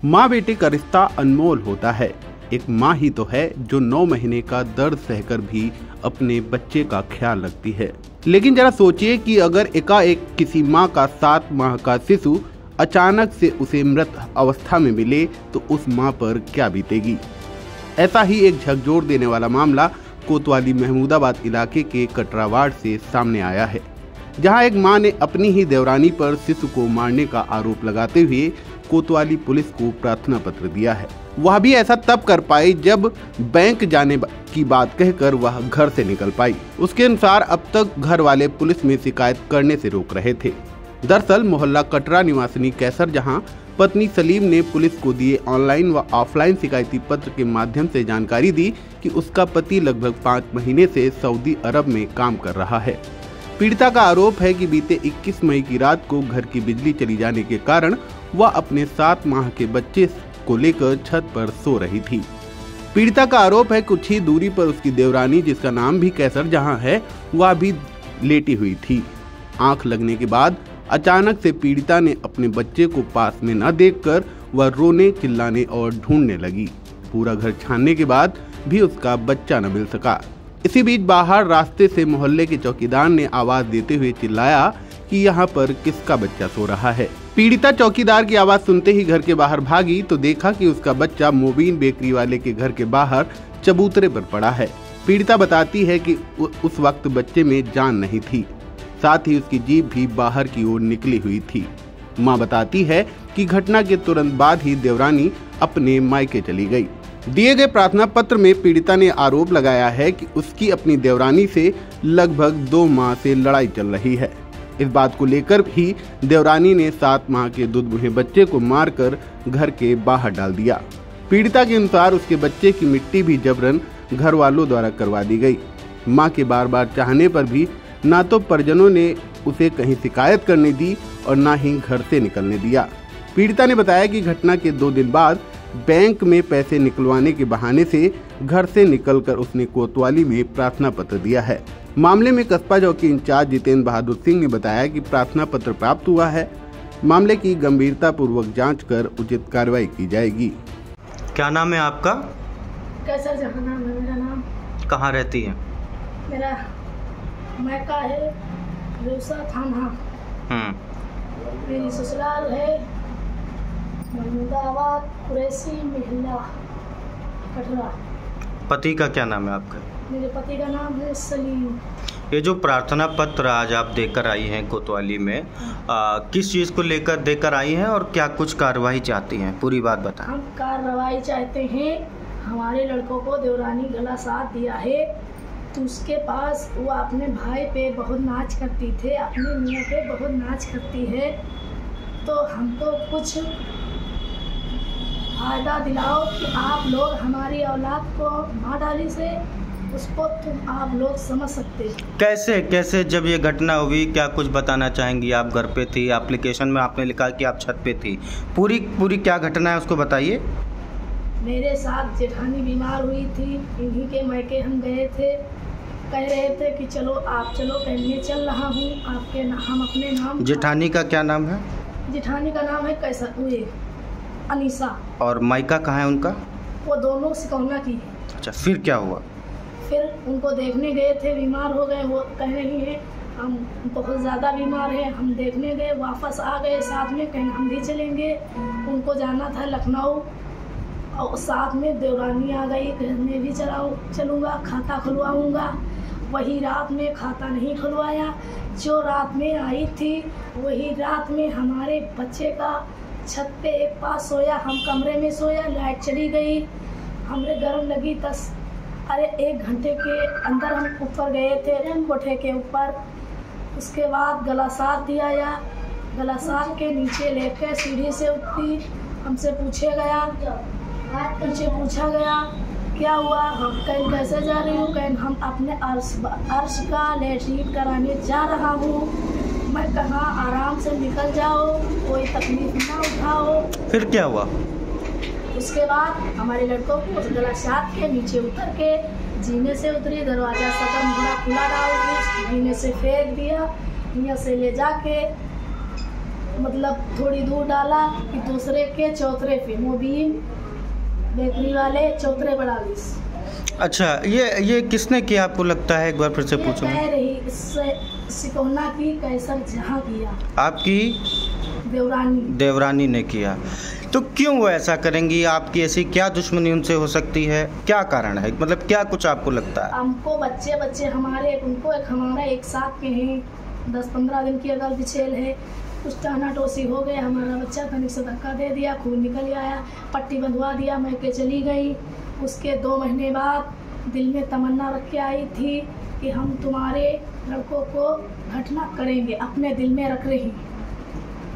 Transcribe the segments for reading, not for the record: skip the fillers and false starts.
माँ बेटे का रिश्ता अनमोल होता है। एक माँ ही तो है जो 9 महीने का दर्द सहकर भी अपने बच्चे का ख्याल रखती है। लेकिन जरा सोचिए कि अगर एकाएक किसी माँ का 7 माह का शिशु अचानक से उसे मृत अवस्था में मिले तो उस माँ पर क्या बीतेगी। ऐसा ही एक झकझोर देने वाला मामला कोतवाली महमूदाबाद इलाके के कटरा वार्ड से सामने आया है, जहां एक मां ने अपनी ही देवरानी पर शिशु को मारने का आरोप लगाते हुए कोतवाली पुलिस को प्रार्थना पत्र दिया है। वह भी ऐसा तब कर पाई जब बैंक जाने की बात कहकर वह घर से निकल पाई। उसके अनुसार अब तक घर वाले पुलिस में शिकायत करने से रोक रहे थे। दरअसल मोहल्ला कटरा निवासिनी कैसर जहां पत्नी सलीम ने पुलिस को दिए ऑनलाइन व ऑफलाइन शिकायती पत्र के माध्यम से जानकारी दी कि उसका पति लगभग 5 महीने से सऊदी अरब में काम कर रहा है। पीड़िता का आरोप है कि बीते 21 मई की रात को घर की बिजली चली जाने के कारण वह अपने 7 माह के बच्चे को लेकर छत पर सो रही थी। पीड़िता का आरोप है कुछ ही दूरी पर उसकी देवरानी, जिसका नाम भी कैसर जहां है, वह भी लेटी हुई थी। आंख लगने के बाद अचानक से पीड़िता ने अपने बच्चे को पास में न देखकर वह रोने चिल्लाने और ढूंढने लगी। पूरा घर छानने के बाद भी उसका बच्चा न मिल सका। इसी बीच बाहर रास्ते से मोहल्ले के चौकीदार ने आवाज देते हुए चिल्लाया कि यहाँ पर किसका बच्चा सो रहा है। पीड़िता चौकीदार की आवाज सुनते ही घर के बाहर भागी तो देखा कि उसका बच्चा मोबीन बेकरी वाले के घर के बाहर चबूतरे पर पड़ा है। पीड़िता बताती है कि उस वक्त बच्चे में जान नहीं थी, साथ ही उसकी जीभ भी बाहर की ओर निकली हुई थी। मां बताती है कि घटना के तुरंत बाद ही देवरानी अपने मायके चली गई। दिए गए प्रार्थना पत्र में पीड़िता ने आरोप लगाया है कि उसकी अपनी देवरानी से लगभग 2 माह से लड़ाई चल रही है। इस बात को लेकर भी देवरानी ने 7 माह के दुधमुहे बच्चे को मारकर घर के बाहर डाल दिया। पीड़िता के अनुसार उसके बच्चे की मिट्टी भी जबरन घर वालों द्वारा करवा दी गई। मां के बार बार चाहने पर भी ना तो परिजनों ने उसे कहीं शिकायत करने दी और ना ही घर से निकलने दिया। पीड़िता ने बताया कि घटना के 2 दिन बाद बैंक में पैसे निकलवाने के बहाने से घर से निकलकर उसने कोतवाली में प्रार्थना पत्र दिया है। मामले में कस्बा चौकी इंचार्ज जितेंद्र बहादुर सिंह ने बताया कि प्रार्थना पत्र प्राप्त हुआ है। मामले की गंभीरता पूर्वक जांच कर उचित कार्रवाई की जाएगी। क्या नाम है आपका? कैसर जहां नाम है मेरा नाम। कहाँ रहती है? मेरा मायका है रूसा थाना। मेरी ससुराल है महमूदाबाद कुरैशी मोहल्ला कटरा। पति का क्या नाम है आपका? मेरे पति का नाम है सलीम। ये जो प्रार्थना पत्र आज आप देकर आई हैं कोतवाली में, किस चीज़ को लेकर देकर आई हैं और क्या कुछ कार्रवाई चाहती हैं, पूरी बात बताएं। हम कार्रवाई चाहते हैं। हमारे लड़कों को देवरानी गला साथ दिया है तो उसके पास वो अपने भाई पे बहुत नाच करती थे, अपने मियाँ पे बहुत नाच करती है, तो हमको कुछ फायदा दिलाओ कि आप लोग हमारी औलाद को मार डाली से उसको तुम आप लोग समझ सकते। कैसे जब ये घटना हुई, क्या कुछ बताना चाहेंगी? आप घर पे थी, एप्लीकेशन में आपने लिखा कि आप छत पे थी, पूरी क्या घटना है उसको बताइए। मेरे साथ जेठानी बीमार हुई थी, इन्हीं के मायके हम गए थे। कह रहे थे कि चलो आप चलो, पहले चल रहा हूँ आपके हम अपने नाम। जेठानी का क्या नाम है? जेठानी का नाम है कैसर हुए अनीसा। और मायका कहाँ है उनका? वो दोनों सिकौना की। अच्छा, फिर क्या हुआ? फिर उनको देखने गए थे, बीमार हो गए। वो कह रही हैं हम बहुत ज़्यादा बीमार हैं, हम देखने गए, वापस आ गए साथ में, कहीं हम भी चलेंगे। उनको जाना था लखनऊ और साथ में देवरानी आ गई, मैं भी चलूँगा, खाता खुलवाऊँगा। वही रात में खाता नहीं खुलवाया। जो रात में आई थी वही रात में हमारे बच्चे का छत पे एक पास सोया, हम कमरे में सोया, लाइट चली गई, हमरे गर्म लगी। 1 घंटे के अंदर हम ऊपर गए थे कोठे के ऊपर। उसके बाद गला साथ दिया या गला साथ के नीचे लेकर सीढ़ी से उतरी। हमसे पूछा गया क्या हुआ, हम कहीं कैसे जा रही हूँ, कहीं हम अपने अर्श का लेटरीन कराने जा रहा हूँ। मैं कहा आराम से निकल जाओ, कोई तकलीफ ना उठाओ। फिर क्या हुआ? उसके बाद हमारे लड़कों को गला साथ के नीचे उतर के जीने से उतरी, दरवाज़ा सदर मोहरा खुला डाल दी, जीने से फेंक दिया, यहाँ से ले जाके मतलब थोड़ी दूर डाला कि दूसरे के चौतरे पे मोबीन बेकरी वाले चौतरे 42। अच्छा, ये किसने किया आपको लगता है? एक बार फिर से ये पूछूं। कह रही इससे सिकोना की कैसर जहाँ किया, आपकी देवरानी ने किया। तो क्यों वो ऐसा करेंगी? आपकी ऐसी क्या दुश्मनी उनसे हो सकती है? क्या कारण है, मतलब क्या कुछ आपको लगता है? हमको बच्चे हमारे उनको एक हमारा एक साथ के हैं, 10-15 दिन की अगल पिछेल है। कुछ टाना टोसी हो गए, हमारा बच्चा कहीं से धक्का दे दिया, खून निकल आया, पट्टी बंधवा दिया, मैं के चली गई। उसके 2 महीने बाद दिल में तमन्ना रख के आई थी कि हम तुम्हारे लड़कों को घटना करेंगे, अपने दिल में रख रही।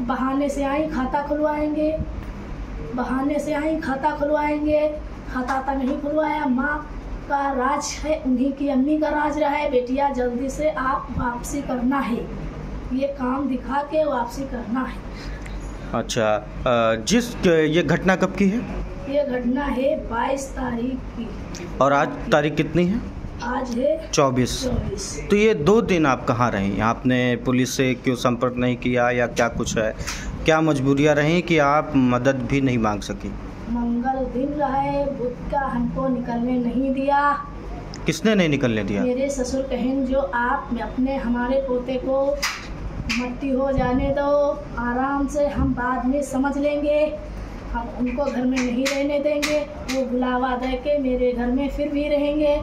बहाने से आई खाता खुलवाएंगे, खाता तो नहीं खुलवाया। माँ का राज है, उन्हीं की अम्मी का राज रहा है, बेटिया जल्दी से आप वापसी करना है, ये काम दिखा के वापसी करना है। अच्छा, ये घटना कब की है? ये घटना है 22 तारीख की। और आज तारीख कितनी है? आज है 24। तो ये 2 दिन आप कहाँ रहीं? आपने पुलिस से क्यों संपर्क नहीं किया या क्या कुछ है? क्या मजबूरियाँ रहीं कि आप मदद भी नहीं मांग सकी? मंगल दिन रहे, बुध का हमको निकलने नहीं दिया। किसने नहीं निकलने दिया? मेरे ससुर कहें जो आप अपने हमारे पोते को मट्टी हो जाने दो, आराम से हम बाद में समझ लेंगे, हम उनको घर में नहीं रहने देंगे। वो बुलावा दे के मेरे घर में फिर भी रहेंगे।